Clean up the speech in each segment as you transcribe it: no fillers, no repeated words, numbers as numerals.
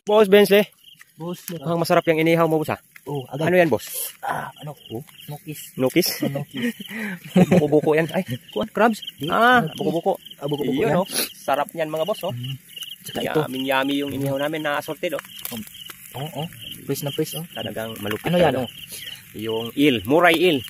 Boss Bensley, Boss, mukhang masarap yung inihaw mo, boss, ha? oh, agad. Ano yan, boss? Ano? Oh, nokis. Nukis? Nokis. Buko-buko yan. Ay, kuwan, crabs. Nukis. Buko-buko. Buko-buko Yun, yan. oh. Sarap niyan, mga boss, oh. Tsaka ito. Yummy yung inihaw namin na assorted, oh. Oo, press na press, oh. Talagang malupit. Ano yan, talaga. oh? Yung eel, muray eel.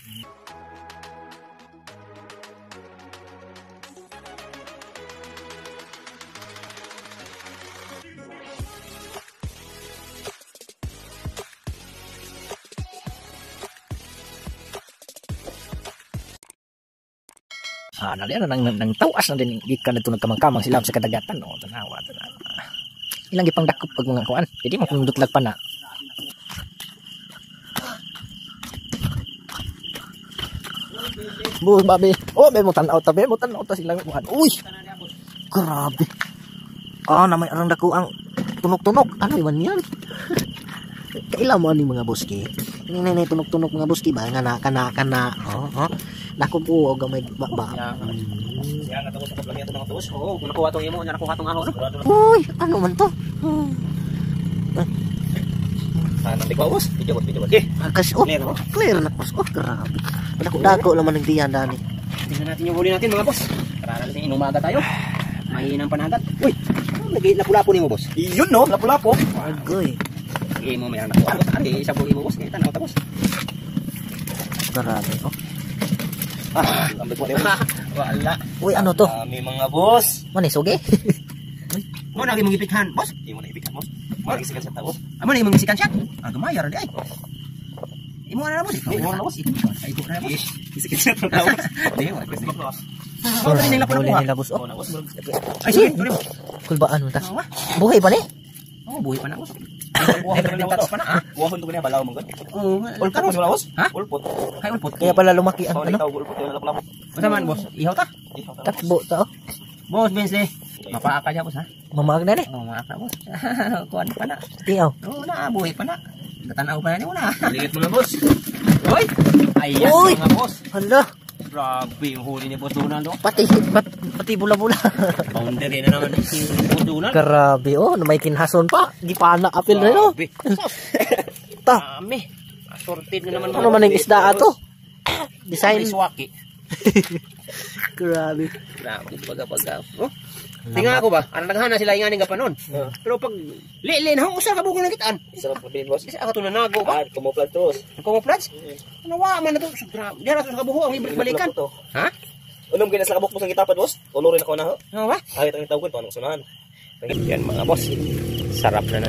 Nalian nang tawas na din gikan na ito nagkamang-kamang sila sa kadagatan. O, tanawa. Ilang gipang dakop pag mga kuan. Jadi mapundot lag pa na. Boss, babi. Oh, may mo tanaw ta, mo tanaw ta silang kuan. Uy. Grabe. Na may arang dako ang tunok-tunok. Ano man yan? Kailan mo ni mga boski? Ini tunok-tunok mga boski ba nga kana. Nako po og gamay ba. Siya nga tapos lang ito mga tos. Oo, nakuha tong imo, nakuha tong ahon. Uy, ano man to? Nanti ko, boss. Video boss. Akas, clear na boss. Grabe. Dako laman ng diyan dani. Tingnan natin yung huli natin, mga boss. Para natin inumaga tayo. Mahinang panagat. Uy, lagi lapu-lapu ni mo, boss. Iyon, no? Lapu-lapu. Agoy. Imo may nakuha, boss. Ari, isa po imo, boss. Kita na tapos. Grabe. Ambit mo rin. Wala. Uy, ano to? Kami mga boss. Mani sugi? Mo na imong ipikhan, boss. Imo na ipikhan, boss. Mo na isikan sa tao. Amo na imong isikan siya. Gamayar di ay. Imo na boss. Imo na boss. Ito na boss. Isikan siya tao. Di mo kasi. Huli nila boss. Ay sige, tuloy mo. Kulbaan mo ta. Buhay pa ni? Buhay pa na, boss. Buhon to niya balaw mo gud. Ulpot mo boss? Ha? Ulpot. Hay ulpot. Kaya pala lumaki ang ano? Masaman, boss. Ihaw ta? Takbo ta. Boss Bensley. Mapaaka niya, boss, ha? Mamaag na ni. Mapaaka, boss. Kuan pa na. Tiyaw. Na buhay pa na. Natanaw pa na niyo na. Liit mga boss. Uy! Ayan mga boss. Hala. Grabe yung huli ni Boss Donald. Pati bula-bula. Boundary na naman si Boss Donald. Grabe, may kinhason pa. Di pa na apil na no. Ta. Dami. Assorted na naman. Ano man ang isda ato? Design. Swaki. Grabe. Grabe baga. Oh. Tinga ako ba? Ana naghana sila inganing gapanon. Pero pag lilin ho usa ka bugo na kitaan. Isa pa din boss. Isa ka to nanago ba? Camouflage tos. Camouflage? Ano wa man na to? Grabe. Dira sa kabuho ang ibalik-balikan. Ha? Unom kina sa kabuk mo sa gitapan boss. Tulo rin ako na ho. Ano ba? Ay tang tawgon to anong sunahan. Yan mga boss. Sarap na